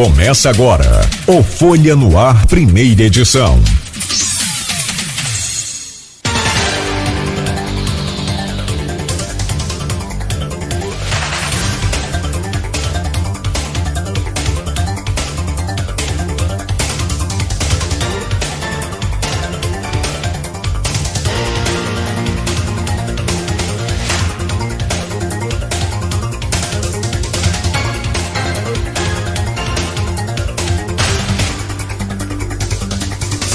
Começa agora o Folha no Ar, primeira edição.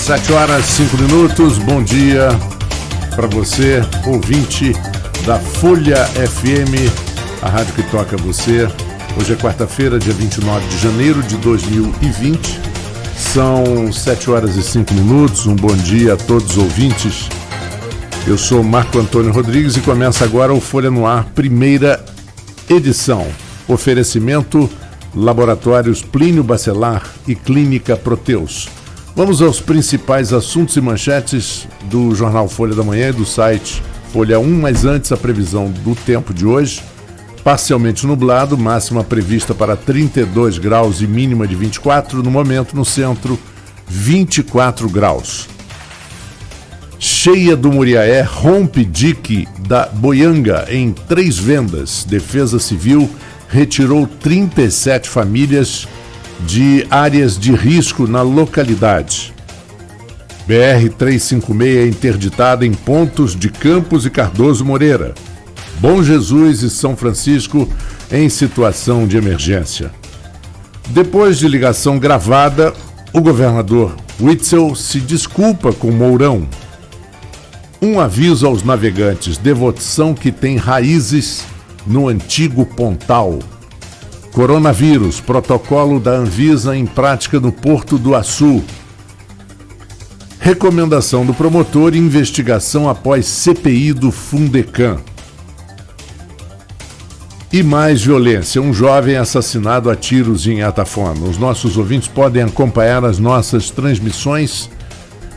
Sete horas, 5 minutos, bom dia para você, ouvinte da Folha FM, a rádio que toca você. Hoje é quarta-feira, dia 29 de janeiro de 2020, são 7 horas e 5 minutos, um bom dia a todos os ouvintes. Eu sou Marco Antônio Rodrigues e começa agora o Folha no Ar, primeira edição. Oferecimento, Laboratórios Plínio Bacelar e Clínica Proteus. Vamos aos principais assuntos e manchetes do jornal Folha da Manhã e do site Folha 1, mas antes a previsão do tempo de hoje. Parcialmente nublado, máxima prevista para 32 graus e mínima de 24, no momento no centro 24 graus. Cheia do Muriaé rompe dique da Boianga em 3 vendas. Defesa Civil retirou 37 famílias de áreas de risco na localidade. BR-356 é interditada em pontos de Campos e Cardoso Moreira. Bom Jesus e São Francisco em situação de emergência. Depois de ligação gravada, o governador Witzel se desculpa com Mourão. Um aviso aos navegantes: devoção que tem raízes no antigo Pontal. Coronavírus, protocolo da Anvisa em prática no Porto do Açu. Recomendação do promotor e investigação após CPI do Fundecam. E mais violência, um jovem assassinado a tiros em Atafona. Os nossos ouvintes podem acompanhar as nossas transmissões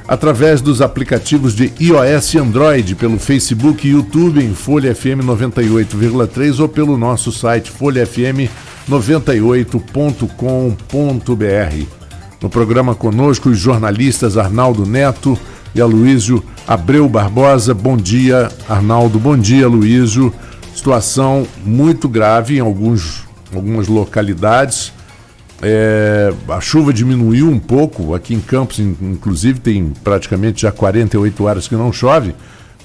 através dos aplicativos de iOS e Android, pelo Facebook e YouTube em Folha FM 98,3 ou pelo nosso site folhafm98.com.br. No programa conosco os jornalistas Arnaldo Neto e Aloísio Abreu Barbosa. Bom dia, Arnaldo. Bom dia, Aloísio. Situação muito grave em algumas localidades. A chuva diminuiu um pouco, aqui em Campos, inclusive, tem praticamente já 48 horas que não chove,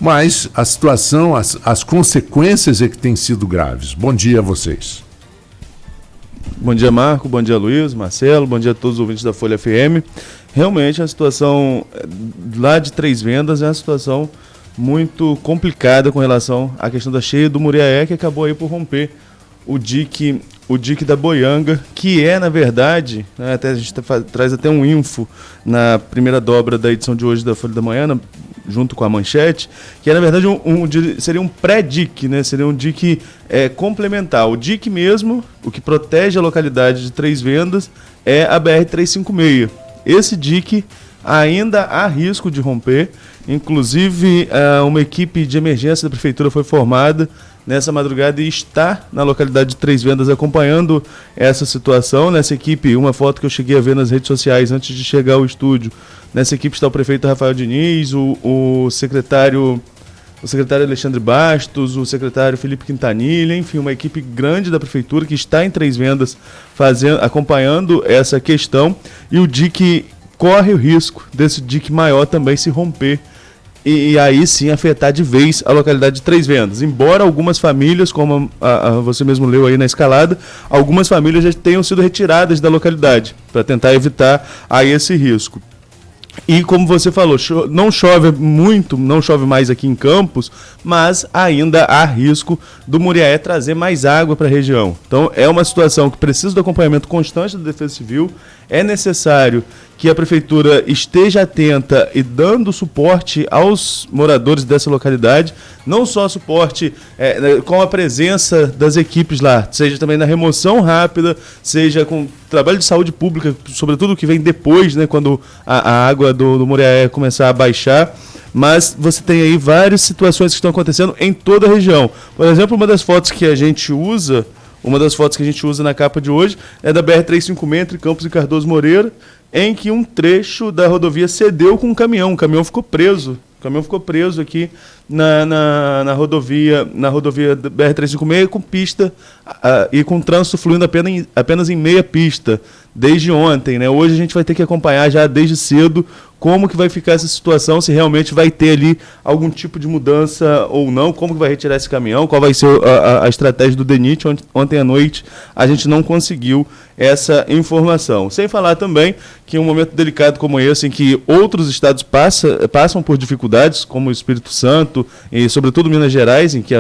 mas a situação, as consequências é que têm sido graves. Bom dia a vocês. Bom dia, Marco, bom dia, Luiz, Marcelo, bom dia a todos os ouvintes da Folha FM. Realmente a situação lá de 3 vendas é uma situação muito complicada com relação à questão da cheia do Muriaé, que acabou aí por romper o dique da Boianga, que é, na verdade, né, até a gente traz até um info na primeira dobra da edição de hoje da Folha da Manhã, junto com a manchete, que é, na verdade, seria um pré-dique, né? Seria um dique complementar. O dique mesmo, o que protege a localidade de 3 vendas, é a BR-356. Esse dique ainda há risco de romper, inclusive uma equipe de emergência da prefeitura foi formada nessa madrugada e está na localidade de 3 vendas acompanhando essa situação. Nessa equipe, uma foto que eu cheguei a ver nas redes sociais antes de chegar ao estúdio, nessa equipe está o prefeito Rafael Diniz, o secretário Alexandre Bastos, o secretário Felipe Quintanilha, enfim, uma equipe grande da prefeitura que está em 3 vendas acompanhando essa questão, e o dique corre o risco desse dique maior também se romper e aí sim afetar de vez a localidade de 3 vendas. Embora algumas famílias, como você mesmo leu aí na escalada, algumas famílias já tenham sido retiradas da localidade para tentar evitar aí esse risco. E como você falou, não chove muito, não chove mais aqui em Campos, mas ainda há risco do Muriaé trazer mais água para a região. Então é uma situação que precisa do acompanhamento constante da Defesa Civil. É necessário que a prefeitura esteja atenta e dando suporte aos moradores dessa localidade, não só suporte com a presença das equipes lá, seja também na remoção rápida, seja com trabalho de saúde pública, sobretudo que vem depois, né, quando a água do Muriaé começar a baixar. Mas você tem aí várias situações que estão acontecendo em toda a região. Por exemplo, uma das fotos que a gente usa Uma das fotos que a gente usa na capa de hoje é da BR-356 entre Campos e Cardoso Moreira, em que um trecho da rodovia cedeu com um caminhão. O caminhão ficou preso. O caminhão ficou preso aqui na rodovia BR-356 com pista e com trânsito fluindo apenas em meia pista, desde ontem, né? Hoje a gente vai ter que acompanhar já desde cedo como que vai ficar essa situação, se realmente vai ter ali algum tipo de mudança ou não, como que vai retirar esse caminhão, qual vai ser a estratégia do DENIT. Ontem à noite a gente não conseguiu essa informação. Sem falar também que em um momento delicado como esse, em que outros estados passam por dificuldades, como o Espírito Santo e sobretudo Minas Gerais, em que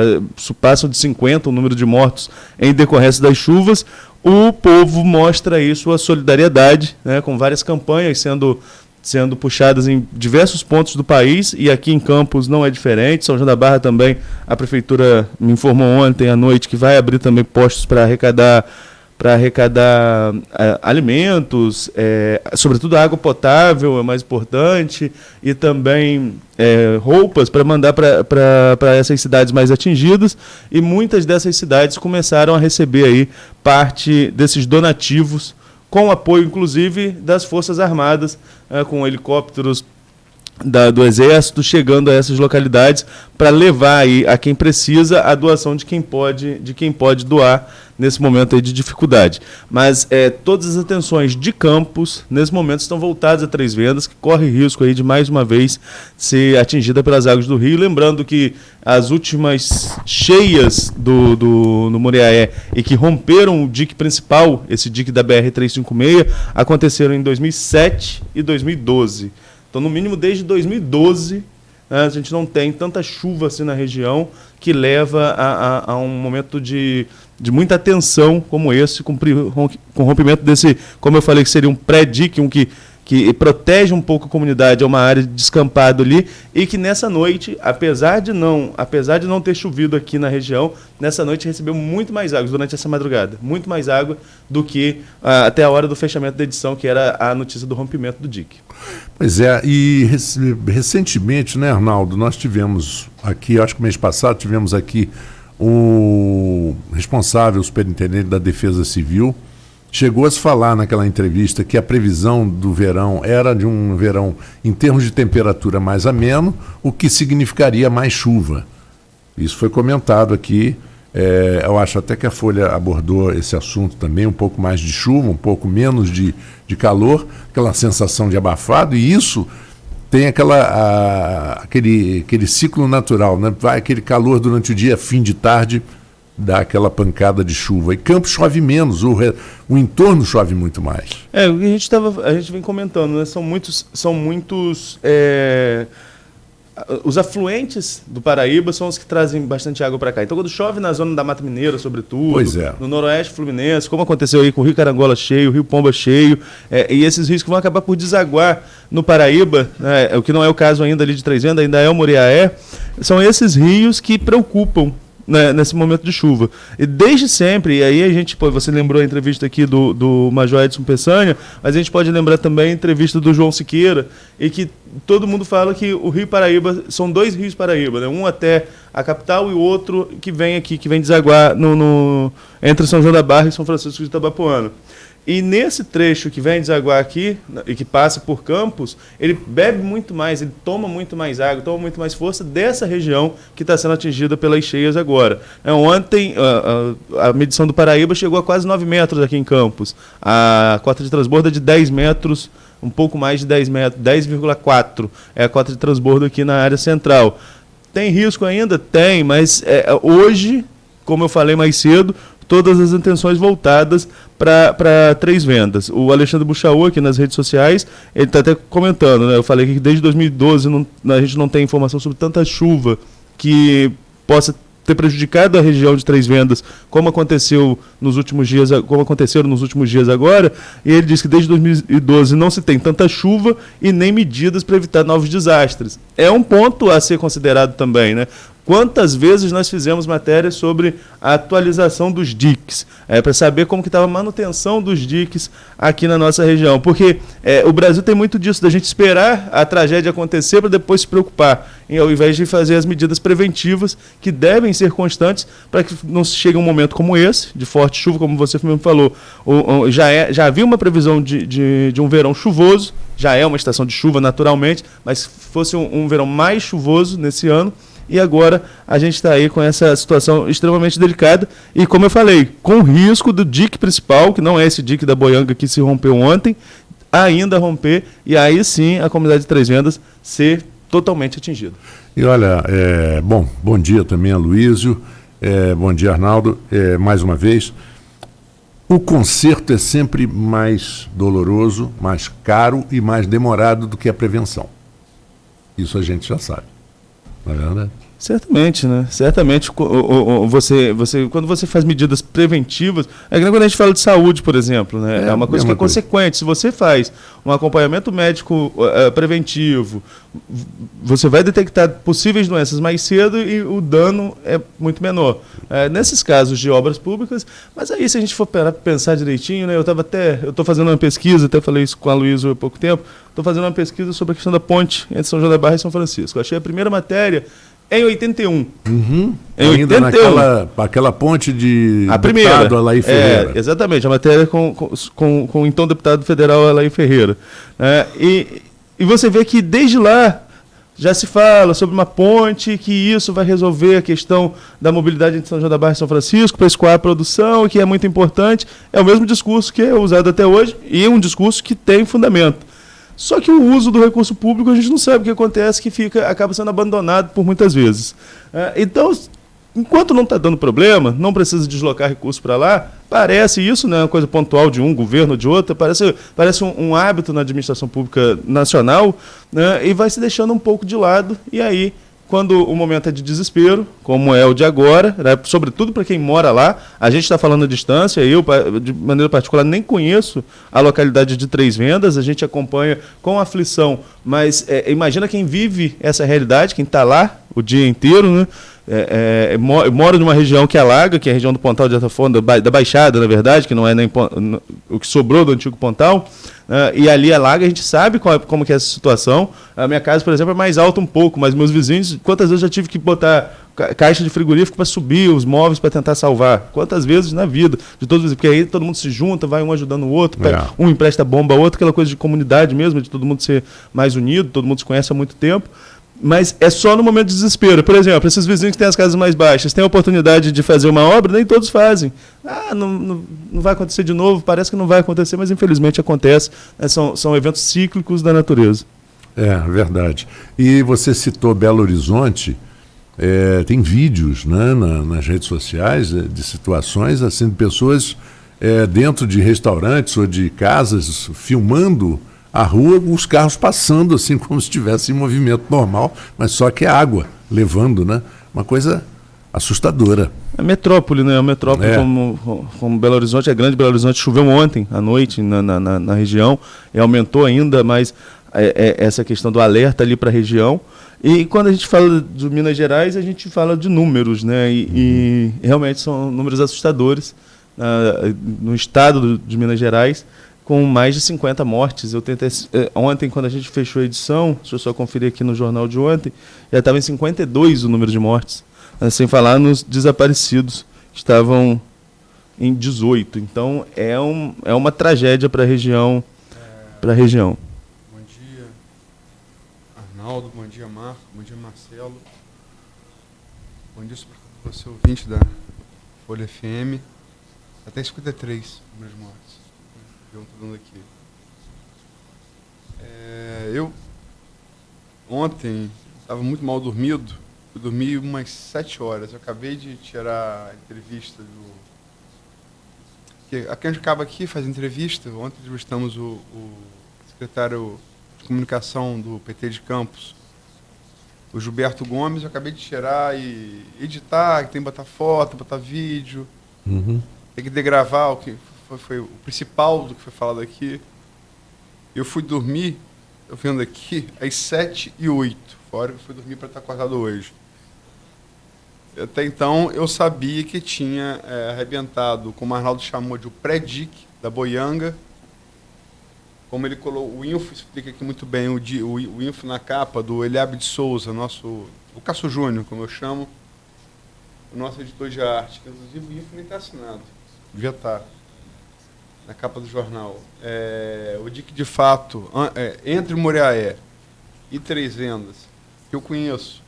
passam de 50 o número de mortos em decorrência das chuvas, o povo mostra aí sua solidariedade, né, com várias campanhas sendo puxadas em diversos pontos do país, e aqui em Campos não é diferente. São João da Barra também, a prefeitura me informou ontem à noite que vai abrir também postos para arrecadar alimentos, sobretudo água potável é mais importante, e também roupas para mandar para essas cidades mais atingidas, e muitas dessas cidades começaram a receber aí parte desses donativos, com apoio, inclusive, das Forças Armadas, com helicópteros do Exército chegando a essas localidades para levar aí a quem precisa a doação de quem pode doar nesse momento aí de dificuldade. Mas todas as atenções de Campos, nesse momento, estão voltadas a Três Vendas, que corre risco aí de, mais uma vez, ser atingida pelas águas do rio. Lembrando que as últimas cheias no Muriaé e que romperam o dique principal, esse dique da BR-356, aconteceram em 2007 e 2012. Então, no mínimo, desde 2012, a gente não tem tanta chuva assim na região, que leva a um momento de muita tensão como esse, com rompimento desse, como eu falei, que seria um pré-dique, que protege um pouco a comunidade, é uma área de descampado ali, e que nessa noite, apesar de não ter chovido aqui na região, nessa noite recebeu muito mais água durante essa madrugada, muito mais água do que até a hora do fechamento da edição, que era a notícia do rompimento do dique. Pois é, e recentemente, né, Arnaldo, nós tivemos aqui, acho que mês passado, tivemos aqui o responsável, o superintendente da Defesa Civil, chegou a se falar naquela entrevista que a previsão do verão era de um verão em termos de temperatura mais ameno, o que significaria mais chuva. Isso foi comentado aqui, eu acho até que a Folha abordou esse assunto também, um pouco mais de chuva, um pouco menos de calor, aquela sensação de abafado, e isso tem aquele ciclo natural, né? Vai aquele calor durante o dia, fim de tarde, dá aquela pancada de chuva. E Campos chove menos, o entorno chove muito mais. A gente vem comentando, né? São muitos os afluentes do Paraíba são os que trazem bastante água para cá. Então, quando chove na zona da Mata Mineira, sobretudo, no noroeste fluminense, como aconteceu aí com o Rio Carangola cheio, o Rio Pomba cheio, e esses rios que vão acabar por desaguar no Paraíba, né, o que não é o caso ainda ali de Três Vendas, ainda é o Muriaé, são esses rios que preocupam, né, nesse momento de chuva. E desde sempre, e aí a gente, você lembrou a entrevista aqui do Major Edson Peçanha, mas a gente pode lembrar também a entrevista do João Siqueira, e que todo mundo fala que o Rio Paraíba, são dois rios Paraíba, né? Um até a capital e o outro que vem aqui, que vem desaguar entre São João da Barra e São Francisco de Itabapoana. E nesse trecho que vem desaguar aqui e que passa por Campos, ele bebe muito mais, ele toma muito mais água, toma muito mais força dessa região que está sendo atingida pelas cheias agora. Ontem, a medição do Paraíba chegou a quase 9 metros aqui em Campos. A cota de transbordo é de 10 metros, um pouco mais de 10 metros, 10,4 é a cota de transbordo aqui na área central. Tem risco ainda? Tem, mas hoje, como eu falei mais cedo, todas as atenções voltadas para Três Vendas. O Alexandre Buchaú, aqui nas redes sociais, ele está até comentando, né? Eu falei que desde 2012 a gente não tem informação sobre tanta chuva que possa ter prejudicado a região de Três Vendas, como aconteceram nos últimos dias agora, e ele diz que desde 2012 não se tem tanta chuva e nem medidas para evitar novos desastres. É um ponto a ser considerado também, né? Quantas vezes nós fizemos matéria sobre a atualização dos diques, para saber como que estava a manutenção dos diques aqui na nossa região. Porque o Brasil tem muito disso, da gente esperar a tragédia acontecer para depois se preocupar, ao invés de fazer as medidas preventivas que devem ser constantes para que não chegue um momento como esse, de forte chuva, como você mesmo falou. Já havia uma previsão de um verão chuvoso, já é uma estação de chuva naturalmente, mas fosse um verão mais chuvoso nesse ano. E agora a gente está aí com essa situação extremamente delicada e, como eu falei, com o risco do dique principal, que não é esse dique da Boianga que se rompeu ontem, ainda romper e aí sim a comunidade de Três Vendas ser totalmente atingida. E olha, bom dia também a Luísio, bom dia Arnaldo, mais uma vez. O conserto é sempre mais doloroso, mais caro e mais demorado do que a prevenção. Isso a gente já sabe. Não é verdade? Certamente, né? Certamente, quando você faz medidas preventivas, é que quando a gente fala de saúde, por exemplo, né? É uma coisa que é consequente. Se você faz um acompanhamento médico preventivo, você vai detectar possíveis doenças mais cedo e o dano é muito menor. Nesses casos de obras públicas, mas aí se a gente for pensar direitinho, né? Eu estou fazendo uma pesquisa, até falei isso com a Luísa há pouco tempo, estou fazendo uma pesquisa sobre a questão da ponte entre São João da Barra e São Francisco. Eu achei a primeira matéria em 81. Uhum. Em ainda 81. Aquela ponte de a primeira, deputado Alair Ferreira. Exatamente, a matéria com o então deputado federal Alair Ferreira. E você vê que desde lá já se fala sobre uma ponte, que isso vai resolver a questão da mobilidade entre São João da Barra e São Francisco, para escoar a produção, que é muito importante. É o mesmo discurso que é usado até hoje e é um discurso que tem fundamento. Só que o uso do recurso público a gente não sabe o que acontece, que acaba sendo abandonado por muitas vezes. Então, enquanto não está dando problema, não precisa deslocar recursos para lá, parece isso, né, uma coisa pontual de um governo ou de outro, parece um hábito na administração pública nacional, né, e vai se deixando um pouco de lado, e aí, quando o momento é de desespero, como é o de agora, né, sobretudo para quem mora lá, a gente está falando à distância, eu, de maneira particular, nem conheço a localidade de Três Vendas, a gente acompanha com aflição, mas imagina quem vive essa realidade, quem está lá o dia inteiro, né? Moro numa região que alaga, que é a região do Pontal de Atafonda, da Baixada, na verdade, que não é nem o que sobrou do antigo Pontal, e ali alaga, a gente sabe como que é essa situação. A minha casa, por exemplo, é mais alta um pouco, mas meus vizinhos, quantas vezes eu já tive que botar caixa de frigorífico para subir os móveis para tentar salvar? Quantas vezes na vida de todos os vizinhos? Porque aí todo mundo se junta, vai um ajudando o outro, um empresta bomba ao outro, aquela coisa de comunidade mesmo, de todo mundo ser mais unido, todo mundo se conhece há muito tempo. Mas é só no momento de desespero. Por exemplo, esses vizinhos que têm as casas mais baixas, têm a oportunidade de fazer uma obra, nem todos fazem. Não vai acontecer de novo, parece que não vai acontecer, mas infelizmente acontece. São eventos cíclicos da natureza. É, verdade. E você citou Belo Horizonte, tem vídeos, né, nas redes sociais de situações assim, de pessoas dentro de restaurantes ou de casas filmando a rua, os carros passando assim como se estivesse em movimento normal, mas só que é água levando, né? Uma coisa assustadora. A metrópole, né? A metrópole como Belo Horizonte é grande. Belo Horizonte choveu ontem à noite na região e aumentou ainda mais essa questão do alerta ali para a região. E quando a gente fala de Minas Gerais, a gente fala de números, né? E realmente são números assustadores no estado de Minas Gerais, com mais de 50 mortes. Eu tentei, ontem, quando a gente fechou a edição, deixa eu só conferir aqui no jornal de ontem, já estava em 52 o número de mortes, sem falar nos desaparecidos, que estavam em 18. Então, é uma tragédia para a região. Bom dia, Arnaldo, bom dia, Marco, bom dia, Marcelo. Bom dia para você, ouvinte da Folha FM. Até 53 números de mortes. Eu estou dando aqui. Eu ontem estava muito mal dormido. Eu dormi umas 7 horas. Eu acabei de tirar a entrevista Aqui a gente acaba aqui, faz entrevista. Ontem entrevistamos o secretário de comunicação do PT de Campos, o Gilberto Gomes. Eu acabei de tirar e editar, tem que botar foto, botar vídeo, tem que degravar o que foi o principal do que foi falado aqui. Eu fui dormir, eu vendo aqui, às 7h08. Fora eu fui dormir para estar acordado hoje. Até então eu sabia que tinha arrebentado, como o Arnaldo chamou de o pré-dique da boianga. Como ele colocou, o Info explica aqui muito bem, o Info na capa do Eliabe de Souza, o Cássio Júnior, como eu chamo, o nosso editor de arte, que inclusive o Info nem está assinado, devia estar na capa do jornal. O dique de fato, entre Moriaé e Três Vendas, que eu conheço,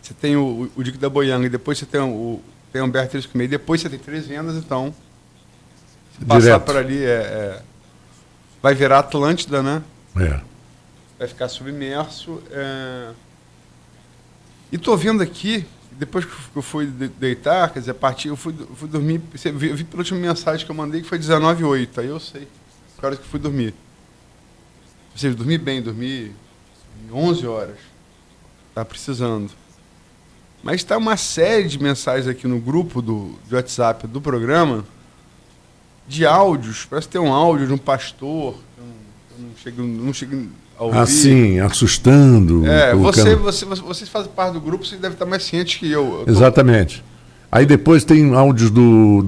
você tem o dique da Boianga, e depois você tem o Humberto 3,5, e depois você tem Três Vendas, então... Passar Direto. por ali vai virar Atlântida, né? Vai ficar submerso. E tô vendo aqui, depois que eu fui deitar, quer dizer, eu fui dormir. Eu vi pela última mensagem que eu mandei que foi 19h08. Aí eu sei. Que horas que eu fui dormir. Ou seja, dormi bem, dormi 11 horas. Tá precisando. Mas está uma série de mensagens aqui no grupo do WhatsApp do programa. De áudios, parece ter um áudio de um pastor, eu não chego a ouvir. Assim, assustando. Vocês fazem parte do grupo, vocês devem estar mais cientes que eu. Exatamente. Aí depois tem áudios do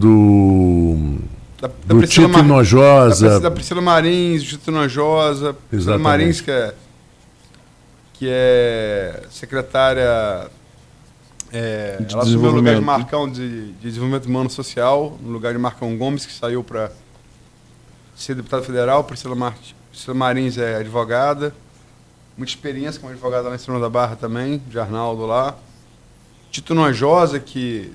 Tito Nojosa. Da Priscila Marins, do Tito Nojosa. Priscila Marins, que é secretária... ela assumiu o lugar de Marcão de Desenvolvimento Humano Social, no lugar de Marcão Gomes, que saiu para ser deputado federal. Priscila Marins é advogada, muita experiência como advogada lá em São da Barra também, de Arnaldo lá. Tito Nojosa, que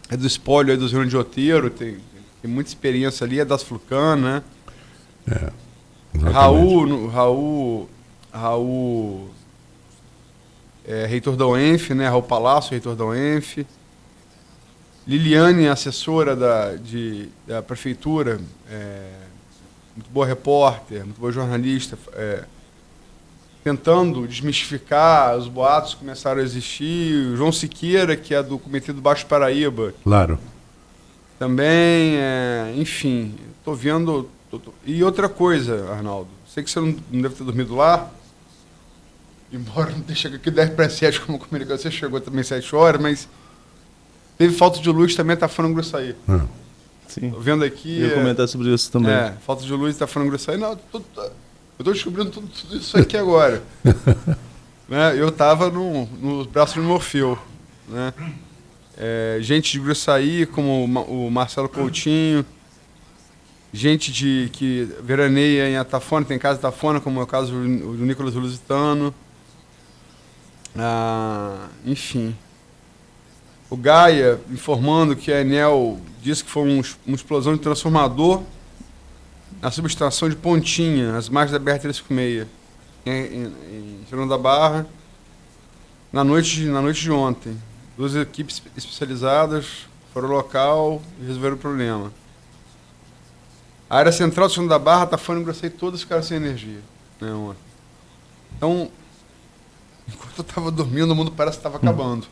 é do espólio do Rio de Oteiro, tem muita experiência ali, é das Flucan, né? Raul reitor da UENF, né? Raul Palácio, reitor da UENF. Liliane, assessora da prefeitura, muito boa repórter, muito boa jornalista, tentando desmistificar os boatos que começaram a existir. O João Siqueira, que é do Comitê do Baixo Paraíba. Claro. Também, enfim, estou vendo... E outra coisa, Arnaldo, sei que você não deve ter dormido lá, embora não tenha chegado aqui 10 para 7, como comunicou, você chegou também 7 horas, mas teve falta de luz também, tá falando Gruçaí. Sim. Tô vendo aqui... Eu ia comentar sobre isso também. Falta de luz, tá falando Gruçaí. Não, eu tô descobrindo tudo isso aqui agora. Né? Eu tava nos braços do Morfeu. Né? Gente de Gruçaí, como o Marcelo Coutinho, gente que veraneia em Atafona, tem casa em Atafona, como é o caso do Nicolas Lusitano. Enfim. O Gaia informando que a Enel disse que foi uma explosão de transformador na subestação de Pontinha, às margens da BR-356, em Jerônimo da Barra, na noite de ontem. 2 equipes especializadas foram ao local e resolveram o problema. A área central de Jerônimo da Barra, Atafona e Gruçaí, todas ficaram sem energia, né, ontem. Então, enquanto eu estava dormindo, o mundo parece que estava acabando.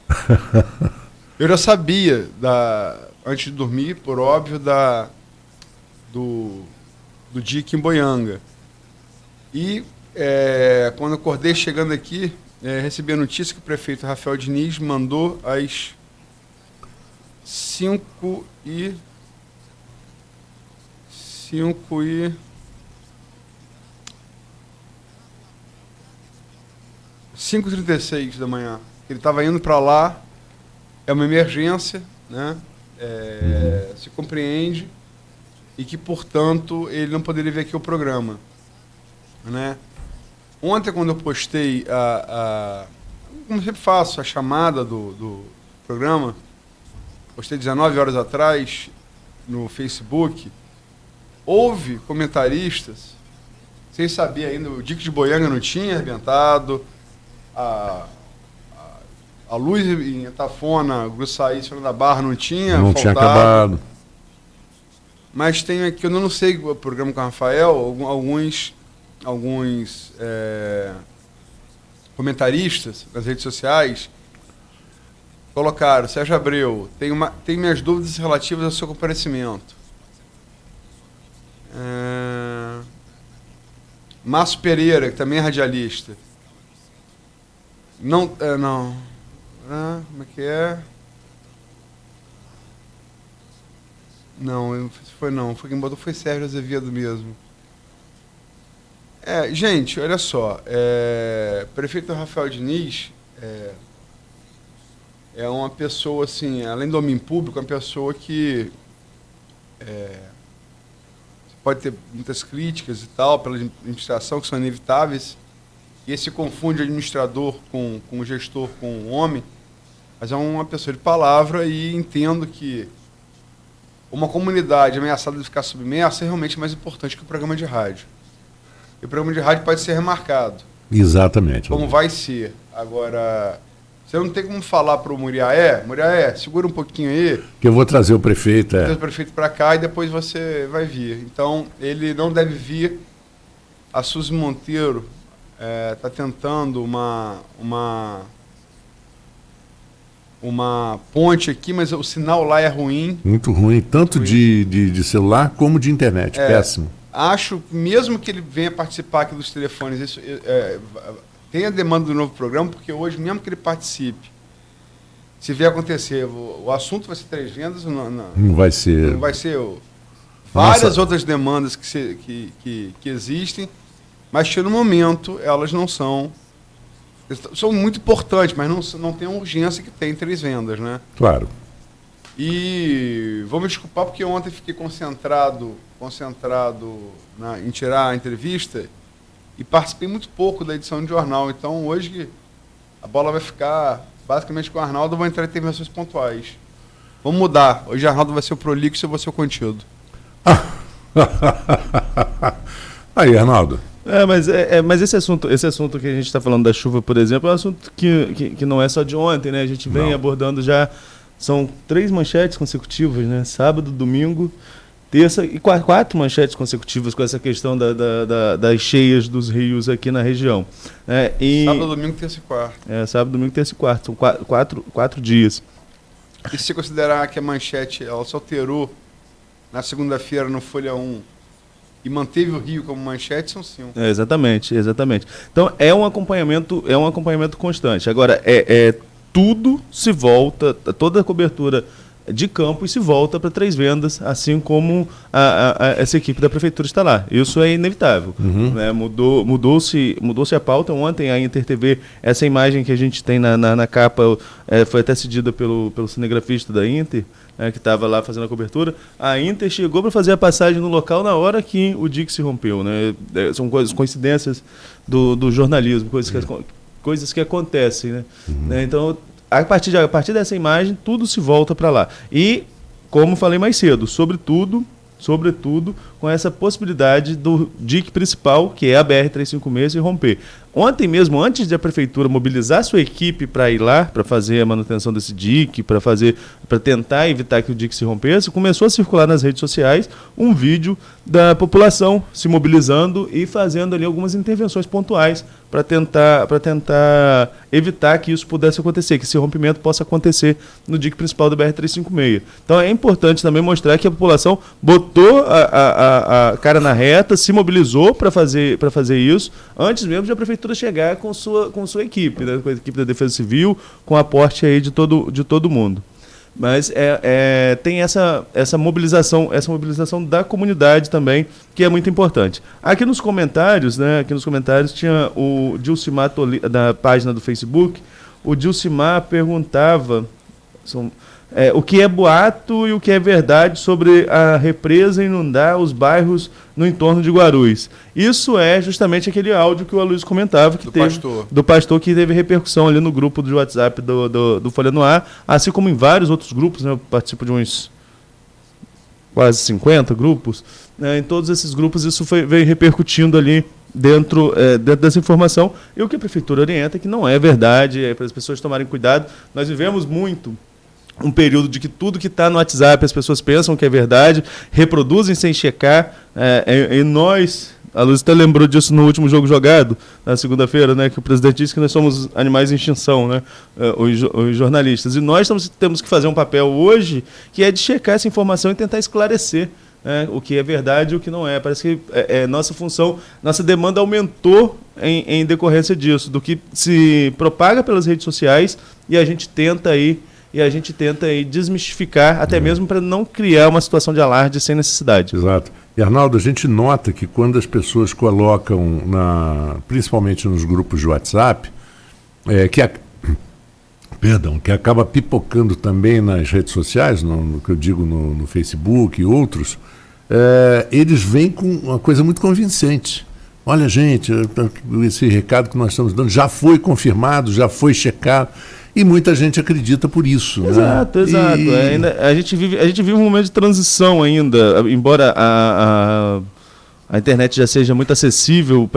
Eu já sabia, antes de dormir, por óbvio, do dique em Boianga. E quando eu acordei chegando aqui, recebi a notícia que o prefeito Rafael Diniz mandou às 5h36 da manhã. Ele estava indo para lá, é uma emergência, né? Se compreende, e que, portanto, ele não poderia ver aqui o programa. Né? Ontem, quando eu postei, como eu sempre faço, a chamada do programa, postei 19 horas atrás no Facebook, houve comentaristas, sem saber ainda, o dique de Boianga não tinha arrebentado, a luz em Atafona, Gruçaí, Jerônimo da Barra não tinha faltado. Tinha acabado. Mas tem aqui, eu não sei o programa com o Rafael, alguns comentaristas nas redes sociais colocaram: Sérgio Abreu, tem minhas dúvidas relativas ao seu comparecimento. Márcio Pereira, que também é radialista, Não. Como é que é? Não, foi quem botou foi Sérgio Azevedo mesmo. Gente, olha só, prefeito Rafael Diniz é uma pessoa, assim, além do homem público, uma pessoa que pode ter muitas críticas e tal pela administração, que são inevitáveis, e esse confunde administrador com o gestor, com o homem, mas é uma pessoa de palavra e entendo que uma comunidade ameaçada de ficar submersa é realmente mais importante que o programa de rádio. E o programa de rádio pode ser remarcado. Exatamente. Como vai ser. Agora, você não tem como falar para o Muriaé, segura um pouquinho aí. Que eu vou trazer o prefeito. Trazer o prefeito para cá e depois você vai vir. Então, ele não deve vir. A Suzy Monteiro está tentando uma ponte aqui, mas o sinal lá é ruim. Muito ruim, tanto de celular como de internet, péssimo. Acho, mesmo que ele venha participar aqui dos telefones, isso tem a demanda do novo programa, porque hoje, mesmo que ele participe, se vier acontecer, o assunto vai ser 3 vendas, não vai ser. Não vai ser várias outras demandas que existem, mas que no momento elas não são muito importantes, mas não tem a urgência que tem 3 vendas, né? Claro. E vou me desculpar porque ontem fiquei concentrado em tirar a entrevista e participei muito pouco da edição de jornal. Então hoje a bola vai ficar basicamente com o Arnaldo, vou entrar em intervenções pontuais. Vamos mudar. Hoje o Arnaldo vai ser o prolixo e eu vou ser o contido. Aí, Arnaldo. Mas esse assunto que a gente está falando da chuva, por exemplo, é um assunto que não é só de ontem, né? A gente vem abordando já. São 3 manchetes consecutivas, né? Sábado, domingo, terça e 4 manchetes consecutivas com essa questão das cheias dos rios aqui na região. Sábado, domingo, terça e quarta. Sábado, domingo, terça e quarta. São 4 dias. E se considerar que a manchete ela se alterou na segunda-feira no Folha 1 e manteve o Rio como manchete, são 5. Exatamente. Então é um acompanhamento constante. Agora, tudo se volta, toda a cobertura de campo e se volta para 3 vendas, assim como essa equipe da prefeitura está lá. Isso é inevitável. Né? Mudou-se a pauta. Ontem a Inter TV, essa imagem que a gente tem na capa, foi até cedida pelo cinegrafista da Inter, que estava lá fazendo a cobertura. A Inter chegou para fazer a passagem no local na hora que o dique se rompeu. Né? São coincidências do jornalismo, coisas que acontecem, né? Então, a partir dessa imagem, tudo se volta para lá. E, como falei mais cedo, sobretudo, com essa possibilidade do dique principal, que é a BR-356, se romper. Ontem mesmo, antes de a prefeitura mobilizar sua equipe para ir lá, para fazer a manutenção desse dique, para tentar evitar que o dique se rompesse, começou a circular nas redes sociais um vídeo da população se mobilizando e fazendo ali algumas intervenções pontuais para tentar evitar que isso pudesse acontecer, que esse rompimento possa acontecer no dique principal da BR-356. Então é importante também mostrar que a população botou a cara na reta, se mobilizou para fazer isso, antes mesmo de a prefeitura chegar com sua equipe, né? Com a equipe da Defesa Civil, com aporte aí de todo mundo. Mas tem essa mobilização da comunidade também, que é muito importante. Aqui nos comentários tinha o Dilcimar da página do Facebook. O Dilcimar perguntava o que é boato e o que é verdade sobre a represa inundar os bairros no entorno de Guarulhos. Isso é justamente aquele áudio que o Aloysio comentava, do pastor que teve repercussão ali no grupo do WhatsApp do Folha no Ar, assim como em vários outros grupos, né? Eu participo de uns quase 50 grupos. Né? Em todos esses grupos isso veio repercutindo ali dentro dessa informação. E o que a prefeitura orienta é que não é verdade, é para as pessoas tomarem cuidado. Nós vivemos muito um período de que tudo que está no WhatsApp as pessoas pensam que é verdade, reproduzem sem checar, e nós, a Luz até lembrou disso no último jogo jogado, na segunda-feira, né, que o presidente disse que nós somos animais em extinção, né, os jornalistas, e nós temos que fazer um papel hoje que é de checar essa informação e tentar esclarecer, o que é verdade e o que não é. Parece que nossa função, nossa demanda aumentou em decorrência disso, do que se propaga pelas redes sociais e a gente tenta aí desmistificar, até mesmo para não criar uma situação de alarde sem necessidade. Exato. E, Arnaldo, a gente nota que quando as pessoas colocam, principalmente nos grupos de WhatsApp, que acaba pipocando também nas redes sociais, no que eu digo no Facebook e outros, eles vêm com uma coisa muito convincente. Olha, gente, esse recado que nós estamos dando já foi confirmado, já foi checado, e muita gente acredita por isso. Exato, né? Exato. A gente vive um momento de transição ainda, embora a internet já seja muito acessível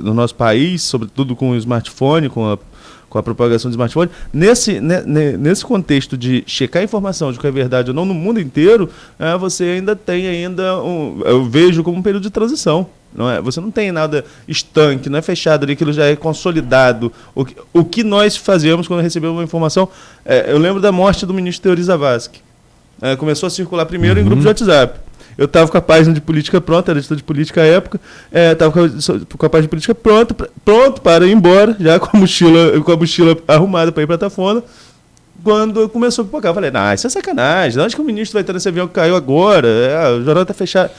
no nosso país, sobretudo com o smartphone, com a propagação do smartphone. Nesse contexto de checar a informação de que é verdade ou não no mundo inteiro, você ainda tem eu vejo como um período de transição. Não é? Você não tem nada estanque, não é fechado ali, aquilo já é consolidado. O que nós fazemos quando recebemos uma informação... eu lembro da morte do ministro Teori Zavascki. Começou a circular primeiro em grupos de WhatsApp. Eu estava com a página de política pronta, era editor de política à época, estava com a página de política pronto para ir embora, já com a mochila arrumada para ir para a Tafona. Quando começou a pipocar, eu falei, isso é sacanagem, onde que o ministro vai estar nesse avião que caiu agora? O jornal está fechado.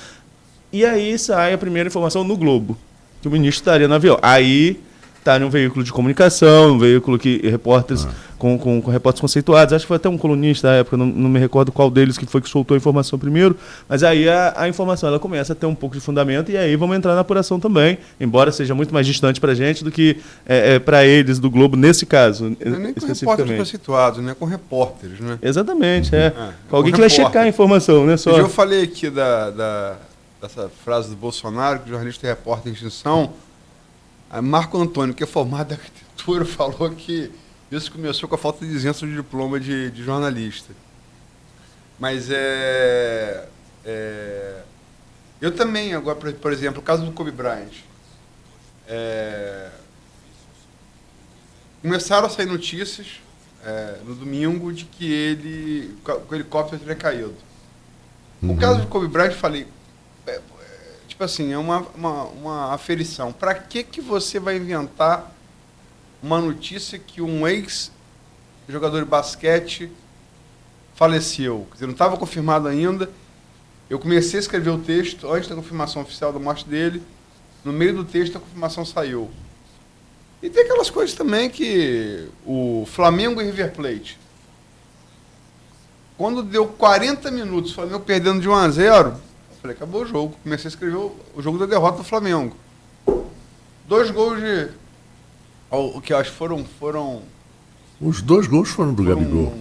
E aí sai a primeira informação no Globo, que o ministro estaria no avião. Aí está em um veículo de comunicação, um veículo que repórteres com repórteres conceituados, acho que foi até um colunista da época, não me recordo qual deles que foi que soltou a informação primeiro, mas aí a informação ela começa a ter um pouco de fundamento e aí vamos entrar na apuração também, embora seja muito mais distante para a gente do que para eles do Globo nesse caso. Não é nem com repórteres conceituados, né? Com repórteres, né? Exatamente, com alguém que vai checar a informação, né? Eu falei aqui dessa frase do Bolsonaro, que o jornalista e repórter em extinção, Marco Antônio, que é formado em arquitetura, falou que isso começou com a falta de isenção de diploma de jornalista. Mas eu também, agora, por exemplo, o caso do Kobe Bryant. Começaram a sair notícias no domingo de que o helicóptero teria caído. O caso do Kobe Bryant, eu falei, tipo assim, é uma aferição. Para que você vai inventar uma notícia que um ex-jogador de basquete faleceu? Quer dizer, não estava confirmado ainda. Eu comecei a escrever o texto antes da confirmação oficial da morte dele. No meio do texto, a confirmação saiu. E tem aquelas coisas também que o Flamengo e River Plate, quando deu 40 minutos, o Flamengo perdendo de 1-0, falei, acabou o jogo. Comecei a escrever o jogo da derrota do Flamengo. 2 gols o que eu acho foram... Os 2 gols foram do Gabigol.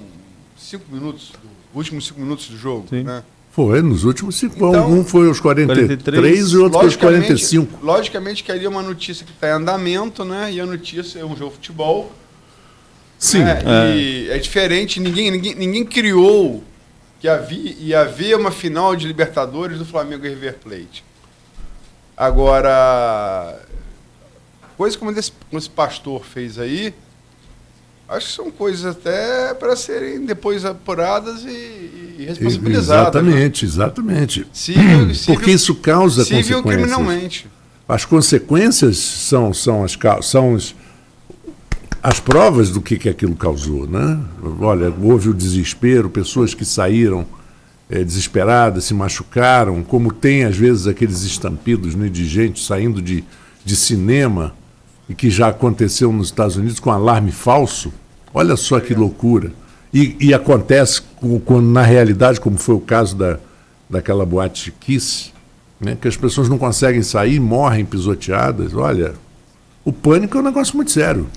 5 minutos, últimos 5 minutos do jogo, né? Foi, nos últimos 5. Então, um foi aos 43 e o outro foi aos 45. Logicamente que ali é uma notícia que está em andamento, né? E a notícia é um jogo de futebol. Sim. E é diferente, ninguém criou que ia haver uma final de Libertadores do Flamengo e River Plate. Agora, coisas como esse pastor fez aí, acho que são coisas até para serem depois apuradas e responsabilizadas. Exatamente. Porque isso causa civil consequências. Criminalmente. As consequências são as provas do que aquilo causou, né? Olha, houve o desespero, pessoas que saíram desesperadas, se machucaram, como tem às vezes aqueles estampidos, né, de gente saindo de cinema, e que já aconteceu nos Estados Unidos com alarme falso. Olha só que loucura. E acontece na realidade, como foi o caso daquela boate Kiss, né, que as pessoas não conseguem sair, morrem pisoteadas. Olha, o pânico é um negócio muito sério.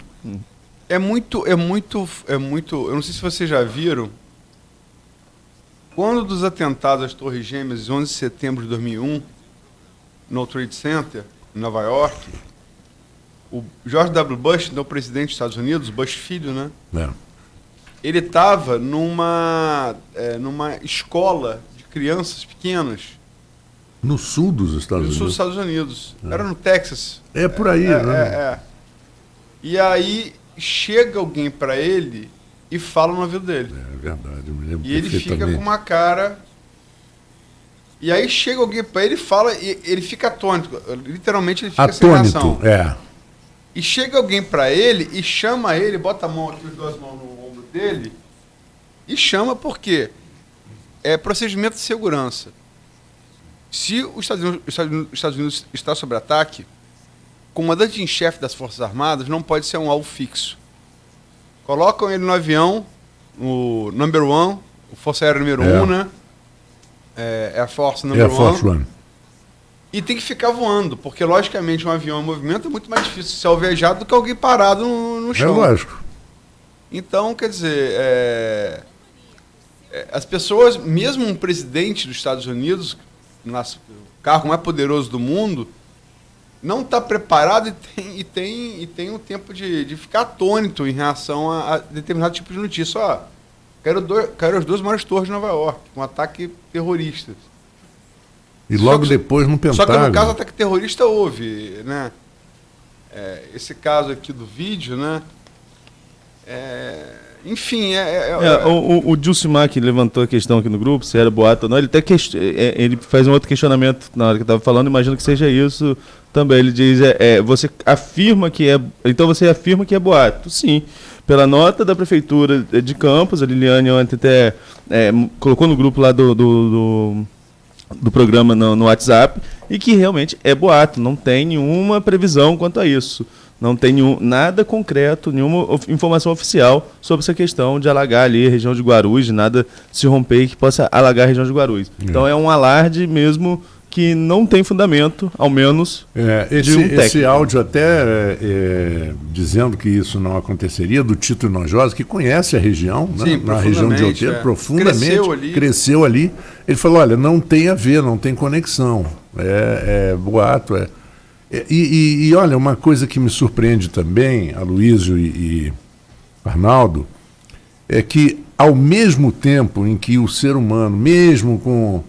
É muito. Eu não sei se vocês já viram. Quando dos atentados às Torres Gêmeas, 11 de setembro de 2001, no World Trade Center, em Nova York, o George W. Bush, o presidente dos Estados Unidos, Bush filho, né? Ele estava numa escola de crianças pequenas. No sul dos Estados Unidos? No sul dos Estados Unidos. Era no Texas. É por aí, né? E aí chega alguém para ele e fala no ouvido dele. É verdade, eu me lembro e ele fica com uma cara E aí chega alguém para ele e fala, e ele fica atônito. Literalmente ele fica atônito, sem reação. E chega alguém para ele e chama ele, bota a mão aqui, as duas mãos no ombro dele, e chama porque é procedimento de segurança. Se os Estados Unidos está sob ataque, o comandante em chefe das Forças Armadas não pode ser um alvo fixo. Colocam ele no avião, o number one, o Força Aérea número 1, né? Air Force number one. E tem que ficar voando, porque logicamente um avião em movimento é muito mais difícil de ser alvejado do que alguém parado no chão. É lógico. Então, quer dizer, as pessoas, mesmo um presidente dos Estados Unidos, o carro mais poderoso do mundo, não está preparado e tem um tempo de ficar atônito em relação a determinado tipo de notícia. Caíram as duas maiores torres de Nova York, com ataque terrorista. E logo depois no Pentágono. Só que no caso do ataque terrorista houve, né? Esse caso aqui do vídeo, né? Enfim, o Dilcimar, que levantou a questão aqui no grupo, se era boato ou não, ele até ele faz um outro questionamento na hora que eu estava falando, imagino que seja isso também. Ele diz, você afirma que então você afirma que é boato? Sim. Pela nota da Prefeitura de Campos, a Liliane ontem até colocou no grupo lá do programa no WhatsApp, e que realmente é boato, não tem nenhuma previsão quanto a isso. Não tem nada concreto, nenhuma informação oficial sobre essa questão de alagar ali a região de Guarulhos, de nada se romper e que possa alagar a região de Guarulhos. Então é um alarde mesmo que não tem fundamento, ao menos de um técnico. Esse áudio até dizendo que isso não aconteceria, do Tito Inojosa, que conhece a região, sim, na região de Outeiro, profundamente, cresceu ali. Ele falou, olha, não tem a ver, não tem conexão, boato, E olha, uma coisa que me surpreende também, Aloysio e Arnaldo, é que ao mesmo tempo em que o ser humano, mesmo com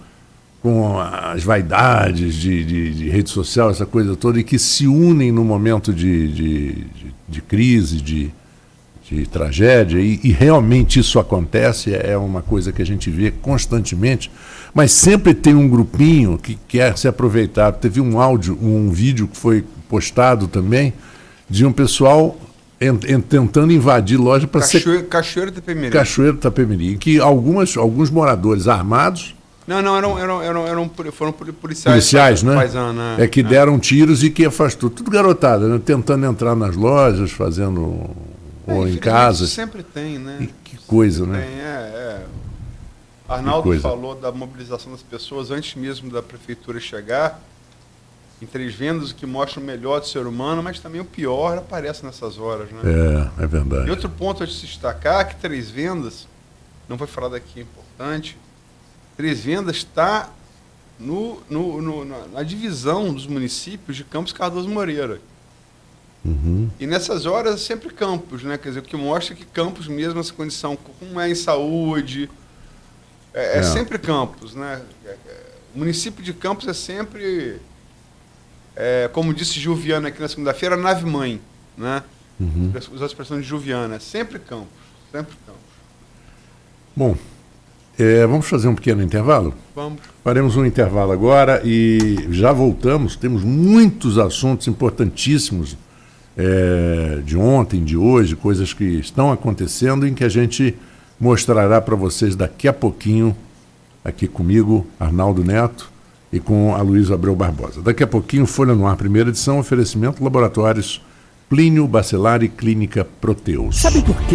as vaidades de rede social, essa coisa toda, e que se unem no momento de crise, de tragédia, e realmente isso acontece, é uma coisa que a gente vê constantemente, mas sempre tem um grupinho que quer se aproveitar. Teve um vídeo que foi postado também, de um pessoal tentando invadir loja para ser... Cachoeiro do Itapemirim. Cachoeiro do Itapemirim, em que alguns moradores armados... Foram policiais, né? Paisana, que deram tiros e que afastou. Tudo garotada, né? Tentando entrar nas lojas, fazendo... ou em casa. Sempre tem, né? E que coisa, né? Arnaldo falou da mobilização das pessoas antes mesmo da prefeitura chegar, em Três Vendas, o que mostra o melhor do ser humano, mas também o pior aparece nessas horas, né? É verdade. E outro ponto a se destacar, que Três Vendas, não foi falado aqui, é importante, Três Vendas está na divisão dos municípios de Campos Cardoso Moreira. Uhum. E nessas horas é sempre Campos, né? Quer dizer, o que mostra que Campos, mesmo essa condição, como é em saúde, sempre Campos, né? O município de Campos é sempre, como disse Gilviana aqui na segunda-feira, nave-mãe, né? Uhum. Usar a expressão de Gilviana, sempre Campos, sempre Campos. Bom, vamos fazer um pequeno intervalo? Vamos. Faremos um intervalo agora e já voltamos. Temos muitos assuntos importantíssimos de ontem, de hoje, coisas que estão acontecendo, em que a gente mostrará para vocês daqui a pouquinho, aqui comigo, Arnaldo Neto, e com Aloysio Abreu Barbosa. Daqui a pouquinho, Folha no Ar, primeira edição, oferecimento Laboratórios Plínio Bacelar e Clínica Proteus. Sabe por quê?